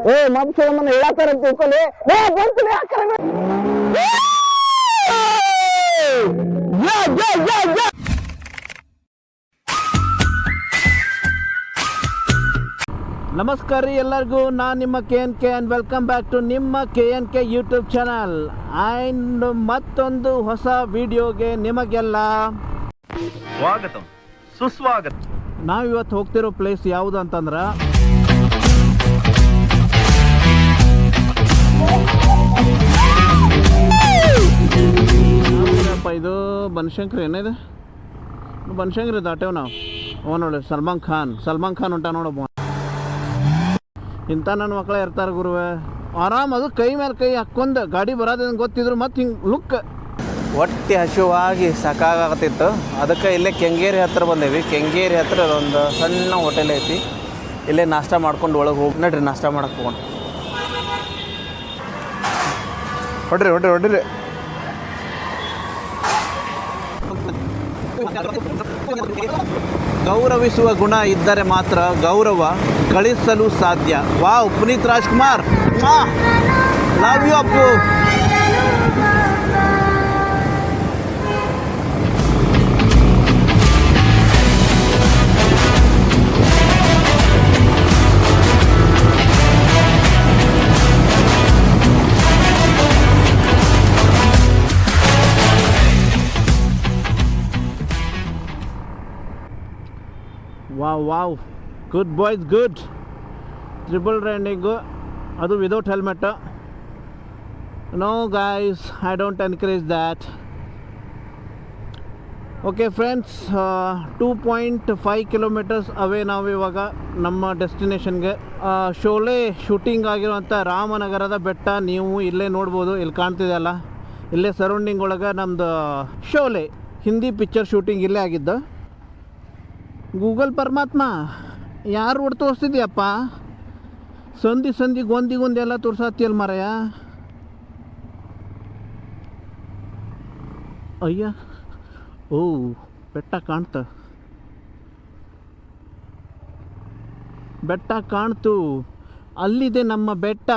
ಏ ಮಬ್ಬ ಮನ ಹೇಳತ್ತಾರ ತಿಳ್ಕೊಳ್ಳಿ ಬಂತಲೇ ಹಾಕರ ನಮಸ್ಕಾರ ರೀ ಎಲ್ಲರಿಗೂ. ನಾನು ನಿಮ್ಮ KNK and welcome back to ನಿಮ್ಮ KNK ಯೂಟ್ಯೂಬ್ ಚಾನಲ್ ಆ್ಯಂಡ್ ಮತ್ತೊಂದು ಹೊಸ ವಿಡಿಯೋಗೆ ನಿಮಗೆಲ್ಲ ಸ್ವಾಗತ ಸುಸ್ವಾಗತ. ನಾವಿವತ್ತು ಹೋಗ್ತಿರೋ ಪ್ಲೇಸ್ ಯಾವುದು ಅಂತಂದ್ರೆ ಇದು ಬನಶಂಕರಿ ಏನಿದೆ, ಬನಶಂಕರಿ ದಾಟೇವ್ ನಾವು. ನೋಡಿ ಸಲ್ಮಾನ್ ಖಾನ್ ಉಂಟ ನೋಡಪ್ಪ. ಇಂಥ ನನ್ನ ಮಕ್ಕಳ ಇರ್ತಾರೆ ಗುರುವೆ, ಆರಾಮ್ ಅದು ಕೈ ಮೇಲೆ ಕೈ ಹಾಕ್ಕೊಂಡು ಗಾಡಿ ಬರೋದೇನು ಗೊತ್ತಿದ್ರು ಮತ್ತು ಹಿಂಗೆ ಲುಕ್ ಹೊಟ್ಟೆ ಹಸಿವಾಗಿ ಸಾಕಾಗತ್ತಿತ್ತು. ಅದಕ್ಕೆ ಇಲ್ಲೇ ಕೆಂಗೇರಿ ಹತ್ತಿರ ಬಂದೇವಿ. ಕೆಂಗೇರಿ ಹತ್ತಿರ ಒಂದು ಸಣ್ಣ ಹೋಟೆಲ್ ಐತಿ, ಇಲ್ಲೇ ನಾಷ್ಟ ಮಾಡ್ಕೊಂಡು ಒಳಗೆ ಹೋಗಿ ನಡ್ರಿ ನಾಷ್ಟ ಮಾಡಕ್ಕೆ ಹೋಗೋಣ. ಹೊಡ್ರಿ ಗೌರವಿಸುವ ಗುಣ ಇದ್ದರೆ ಮಾತ್ರ ಗೌರವ ಗಳಿಸಲು ಸಾಧ್ಯ. Wow, Puneeth Rajkumar, love you Appu. Wow good boys, good. Triple riding, ಅದು without helmet. No guys, I don't encourage that. Okay friends, 2.5 kilometres away ನಾವು ಇವಾಗ ನಮ್ಮ ಡೆಸ್ಟಿನೇಷನ್ಗೆ. ಶೋಲೆ ಶೂಟಿಂಗ್ ಆಗಿರುವಂಥ ರಾಮನಗರದ ಬೆಟ್ಟ ನೀವು ಇಲ್ಲೇ ನೋಡ್ಬೋದು. ಇಲ್ಲಿ ಕಾಣ್ತಿದೆಯಲ್ಲ, ಇಲ್ಲೇ ಸರೌಂಡಿಂಗ್ ಒಳಗೆ ನಮ್ಮದು ಶೋಲೆ ಹಿಂದಿ ಪಿಕ್ಚರ್ ಶೂಟಿಂಗ್ ಇಲ್ಲೇ ಆಗಿದ್ದು. ಗೂಗಲ್ ಪರಮಾತ್ಮ ಯಾರು ರೋಡ್ ತೋರಿಸ್ತಿದ್ಯಪ್ಪ? ಸಂದಿ ಗೊಂದಿ ಎಲ್ಲ ತೋರ್ಸತ್ತಿಯಲ್ಲ ಮಾರಾಯ. ಅಯ್ಯ, ಓ ಬೆಟ್ಟ ಕಾಣ್ತು. ಅಲ್ಲಿದೆ ನಮ್ಮ ಬೆಟ್ಟ.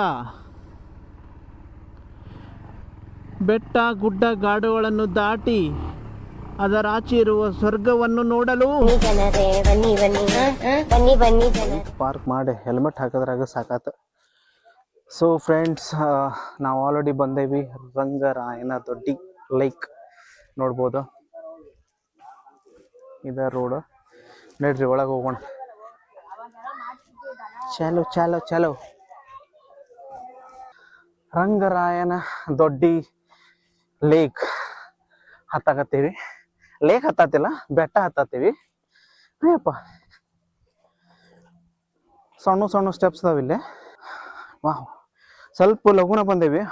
ಗುಡ್ಡ ಗಾಡುಗಳನ್ನು ದಾಟಿ ಅದರ ಆಚೆ ಇರುವ ಸ್ವರ್ಗವನ್ನು ನೋಡಲು ಪಾರ್ಕ್ ಮಾಡಿ ಹೆಲ್ಮೆಟ್ ಹಾಕೋದ್ರಾಗ ಸಾಕಾತ. ಸೊ ಫ್ರೆಂಡ್ಸ್, ನಾವು ಆಲ್ರೆಡಿ ಬಂದೇವಿ. ರಂಗರಾಯನ ದೊಡ್ಡಿ ಲೇಕ್ ನೋಡ್ಬೋದು. ಇದ ರೋಡ್. ನಡ್ರಿ ಒಳಗೆ ಹೋಗೋಣ. ಚಲೋ ರಂಗರಾಯನ ದೊಡ್ಡಿ ಲೇಕ್ ಹತ್ತಾಕತ್ತೀವಿ. ಲೇಕ್ ಹತ್ತತ್ತಿಲ್ಲ, ಬೆಟ್ಟ ಹತ್ತತ್ತೀವಿ. ಅಯ್ಯಪ್ಪ, ಸಣ್ಣ ಸ್ಟೆಪ್ಸ್ ಅದಾವ ಇಲ್ಲಿ. ವಾಹ್, ಸ್ವಲ್ಪ ಲಘುನ ಬಂದೇವಿ.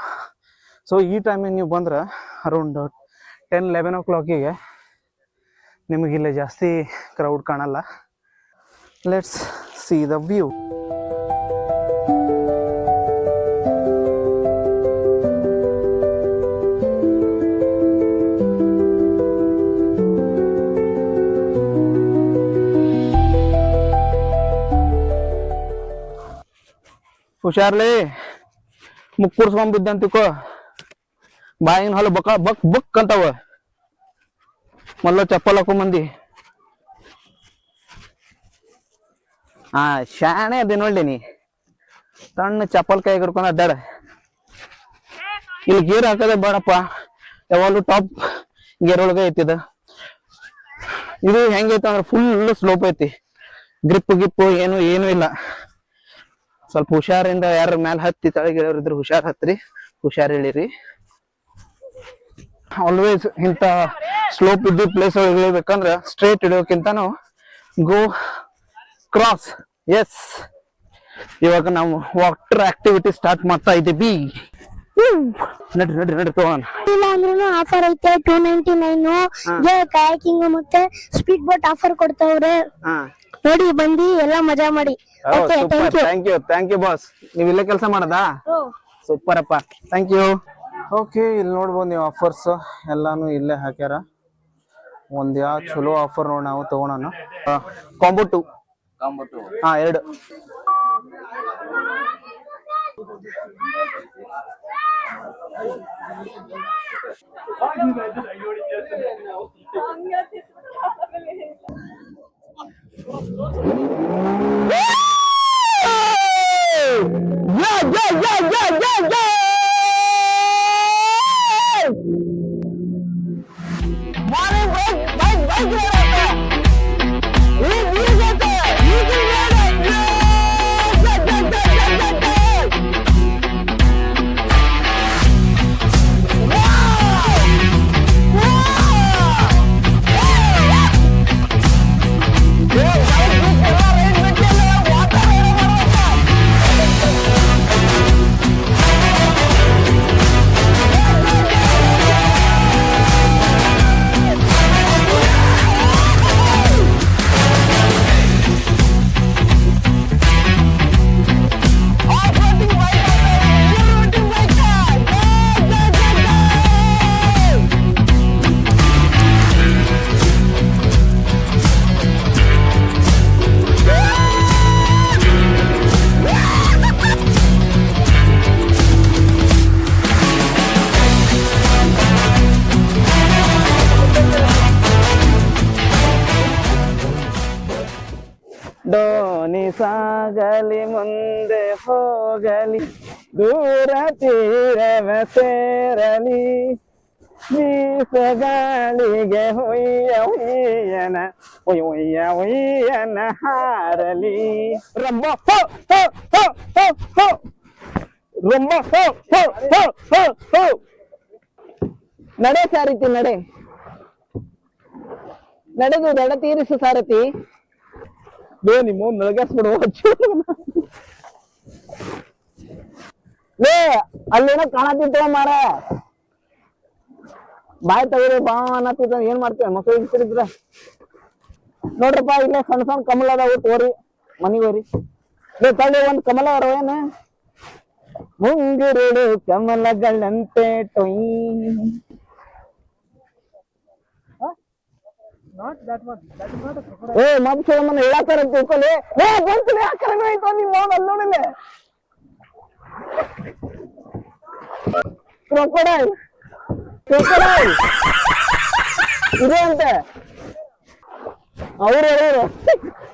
ಸೊ ಈ ಟೈಮಿಗೆ ನೀವು ಬಂದ್ರೆ ಅರೌಂಡ್ 10-11 ಓ ಕ್ಲಾಕಿಗೆ ನಿಮಗಿಲ್ಲೇ ಜಾಸ್ತಿ ಕ್ರೌಡ್ ಕಾಣಲ್ಲ. Let's see the view. ಹುಷಾರ್ಲಿ, ಮುಕ್ಕುರ್ಸ್ಕೊಂಡ್ ಬಿದ್ದಂತಿಕೋ. ಬಾಯಿನ ಹೊಲ ಬಕ್ ಅಂತಾವ. ಮೊದಲು ಚಪ್ಪಲ್ ಹಾಕೊಂಡ್ ಮಂದಿ. ಶಾಣೆ ಅದೇ ನೋಡ್ಲಿ ನೀ. ಸಣ್ಣ ಚಪ್ಪಲ್ ಕೈ ಹಿಡ್ಕೊಂಡ್ ಅಡ್ಡಾಡ. ಇಲ್ಲಿ ಗೇರ್ ಹಾಕದೆ ಬೇಡಪ್ಪ, ಯಾವಾಗಲೂ ಟಾಪ್ ಗೇರ್ ಒಳಗೆ ಐತಿದ. ಇದು ಹೆಂಗೈತೆ ಅಂದ್ರೆ ಫುಲ್ ಸ್ಲೋಪ್ ಐತಿ. ಗ್ರಿಪ್ ಏನು ಇಲ್ಲ. ಸ್ವಲ್ಪ ಹುಷಾರಿಂದ ಯಾರ ಮ್ಯಾಲ ಹತ್ತಿ ತಳಗಿಳಿಯೋರಿದ್ರೆ ಹುಷಾರ್ ಹತ್ರಿ, ಹುಷಾರ್ ಇಳಿರಿ. ಆಲ್ವೇಸ್ ಇಂಥ ಸ್ಲೋಪ್ ಇದ್ದು ಪ್ಲೇಸ್ ಒಳಗೆ ಇಳಿಬೇಕಂದ್ರೆ ಸ್ಟ್ರೇಟ್ ಇಳಿಯೋಕ್ಕಿಂತ ನಾವು ಗೋ ಕ್ರಾಸ್. ಎಸ್, ಇವಾಗ ನಾವು ವಾಟರ್ ಆಕ್ಟಿವಿಟಿ ಸ್ಟಾರ್ಟ್ ಮಾಡ್ತಾ ಇದ್ದೀವಿ. ನಡ್ರಿ ತಗೋಣ. ಇಲ್ಲ ಅಂದ್ರೂ ಆಫರ್ ಐತೆ 299 ಕಾಯಾಕಿಂಗ್ ಮತ್ತೆ ಸ್ಪೀಡ್ ಬೋಟ್ ಆಫರ್ ಕೊಡ್ತಾವ್ರೆ. ನೋಡಿ ಬಂದಿ ಎಲ್ಲ ಮಜಾ ಮಾಡಿ. Thank you boss. ನೀವ್ ಇಲ್ಲೇ ಕೆಲಸ ಮಾಡದಾ? ಸೂಪರ್ ಅಪ್ಪ, ಥ್ಯಾಂಕ್ ಯು. ಓಕೆ, ಇಲ್ಲಿ ನೋಡ್ಬೋದು ನೀವು ಆಫರ್ಸ್ ಎಲ್ಲಾನು ಇಲ್ಲೇ ಹಾಕ್ಯಾರ. ಒಂದ್ ಯಾವ ಚಲೋ ಆಫರ್ ನೋಡಿ ನಾವು ತಗೋಣ. ಕಾಂಬೋ 2 2. ಡೋನಿ ಸಾಗಲಿ ಮುಂದೆ ಹೋಗಲಿ ದೂರ ತೀರವ ಸೇರಲಿ ಬೀಸಗಾಳಿಗೆ ಹೊಯ್ಯ ಹೊಯ್ಯನ ಹೊಯ್ಯ ಹೊಯ್ಯನ ಹಾರಲಿ ರಂಬ ಹೋ ಹೋ ಹೋ ಹೋ ಹೋ ರಂಬ ಹೋ ಹೋ ಹೋ ಹೋ ಹೋ ನಡೆ ಸಾರಥಿ ನಡೆ ನಡೆದು ದಡ ತೀರಿಸು ಸಾರಥಿ ದೋನಿ ಮೂನ್ ನಳಗಸ್ಬಿಡುವ ಲೇ ಅಲ್ಲೇನೋ ಕಾಣತಿತ್ತು ಮಾರ ಬಾಯ್ ತಗೋರಿ ಬಾ ಅನ್ನತ್ತಿದ್ದ ಏನ್ ಮಾಡ್ತೀವಿ ಮಕ್ಕಳಿಗೆ ತಿರುಗಿದ್ರ ನೋಡ್ರಪ್ಪ ಇಲ್ಲೇ ಸಣ್ಣ ಸಣ್ಣ ಕಮಲ ಅದಾವು ತೋರಿ ಮನಿಗೆ ಹೋರಿ ಲೇ ತಳ್ಳಿ ಒಂದ್ ಕಮಲ ಅವ ಏನ ಮುಂಗುರುಳು ಕಮಲಗಳಂತೆ ಟೊಯ್ ಏ ಮಮ್ಮನ ಹೇಳಾಕರ ತಿಳ್ಕೊಳ್ಳಿ ಏ ಬಂತಲೇ ಆಕರ ಆಯ್ತು ನಿಮ್ಮ ಅಲ್ಲಿ ನೋಡಿಲ್ಲ ಕ್ರೊಕೊಡೈಲ್ ಕ್ರೊಕೊಡೈಲ್ ಇದೆ ಅಂತೆ ಅವ್ರು ಹೇಳೋರು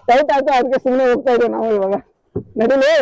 ಟೈಟ್ ಆಯ್ತು ಅದಕ್ಕೆ ಸುಮ್ಮನೆ ಹೋಗ್ತಾ ಇದ್ದೀವಿ ನಾವು ಇವಾಗ ನಡೀಲಿ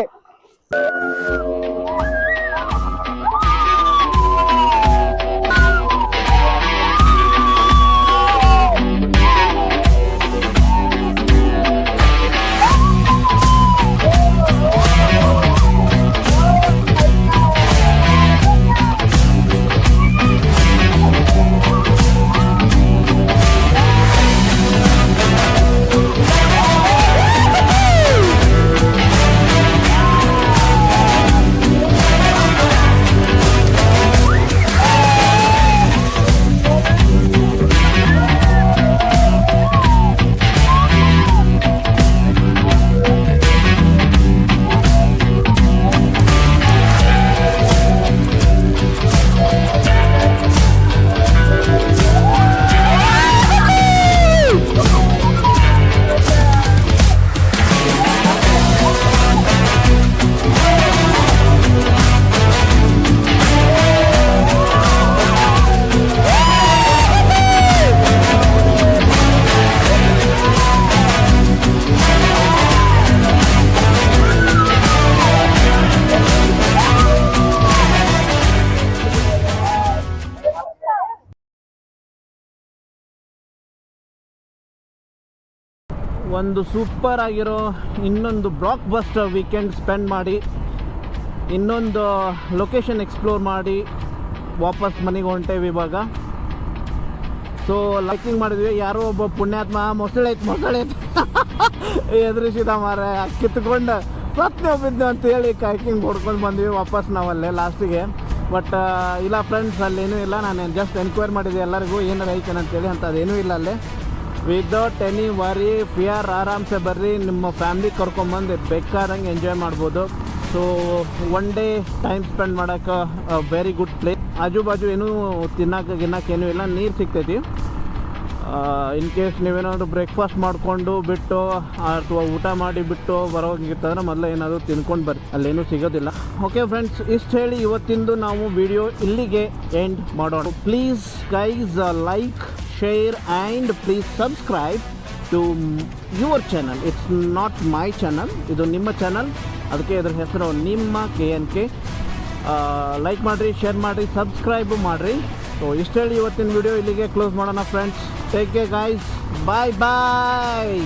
ಒಂದು ಸೂಪರ್ ಆಗಿರೋ ಇನ್ನೊಂದು ಬ್ಲಾಕ್ ಬಸ್ಟರ್ ವೀಕೆಂಡ್ ಸ್ಪೆಂಡ್ ಮಾಡಿ ಇನ್ನೊಂದು ಲೊಕೇಶನ್ ಎಕ್ಸ್ಪ್ಲೋರ್ ಮಾಡಿ ವಾಪಸ್ ಮನೆಗೆ ಹೊಂಟೇವಿ ಇವಾಗ. ಸೊ ಲೈಕಿಂಗ್ ಮಾಡಿದ್ವಿ. ಯಾರೋ ಒಬ್ಬ ಪುಣ್ಯಾತ್ಮ ಮೊಸಳೆತ್ ಎದುರಿಸಿದ ಮಾರ ಕಿತ್ಕೊಂಡು ಸತ್ನೇ ಬಿದ್ದು ಅಂತೇಳಿ ಕೈಕಿಂಗ್ ಹೊಡ್ಕೊಂಡು ಬಂದ್ವಿ ವಾಪಸ್ ನಾವಲ್ಲೇ ಲಾಸ್ಟಿಗೆ. ಬಟ್ ಇಲ್ಲ ಫ್ರೆಂಡ್ಸ್, ಅಲ್ಲೇನೂ ಇಲ್ಲ. ನಾನು ಜಸ್ಟ್ ಎನ್ಕ್ವೈರ್ ಮಾಡಿದ್ದೆ ಎಲ್ಲರಿಗೂ ಏನಾರು ಐತೇನೆ ಅಂತೇಳಿ, ಅಂಥದ್ದೇನೂ ಇಲ್ಲ ಅಲ್ಲೇ. ವಿದೌಟ್ ಎನಿ ವರಿ ಫಿಯರ್ ಆರಾಮ್ಸೆ ಬರ್ರಿ, ನಿಮ್ಮ ಫ್ಯಾಮ್ಲಿ ಕರ್ಕೊಂಬಂದು ಬೇಕಾದಂಗೆ ಎಂಜಾಯ್ ಮಾಡ್ಬೋದು. So one day time spend ಮಾಡೋಕೆ ವೆರಿ ಗುಡ್ ಪ್ಲೇಸ್. ಆಜು ಬಾಜು ಏನೂ ತಿನ್ನಕ್ಕೆ ಏನೂ ಇಲ್ಲ, ನೀರು ಸಿಗ್ತೈತಿ. ಇನ್ ಕೇಸ್ ನೀವೇನಾದರೂ ಬ್ರೇಕ್ಫಾಸ್ಟ್ ಮಾಡಿಕೊಂಡು ಬಿಟ್ಟು ಅಥವಾ ಊಟ ಮಾಡಿ ಬಿಟ್ಟು ಬರೋಂಗಿತ್ತಂದ್ರೆ ಮೊದಲೇ ಏನಾದರೂ ತಿನ್ಕೊಂಡು ಬರ್ರಿ, ಅಲ್ಲೇನೂ ಸಿಗೋದಿಲ್ಲ. ಓಕೆ ಫ್ರೆಂಡ್ಸ್, ಇಷ್ಟು ಹೇಳಿ ಇವತ್ತಿಂದು ನಾವು ವಿಡಿಯೋ ಇಲ್ಲಿಗೆ ಎಂಡ್ ಮಾಡೋಣ. Please guys like, share and please subscribe to your channel. It's not my channel, ಇದು ನಿಮ್ಮ ಚಾನಲ್, ಅದಕ್ಕೆ ಇದ್ರ ಹೆಸರು ನಿಮ್ಮ KNK. ಲೈಕ್ ಮಾಡಿರಿ, ಶೇರ್ ಮಾಡಿರಿ, ಸಬ್ಸ್ಕ್ರೈಬ್ ಮಾಡಿರಿ. ಸೊ ಇಷ್ಟು ಹೇಳಿ ಇವತ್ತಿನ ವಿಡಿಯೋ ಇಲ್ಲಿಗೆ ಕ್ಲೋಸ್ ಮಾಡೋಣ friends. Take care guys, bye ಬಾಯ್.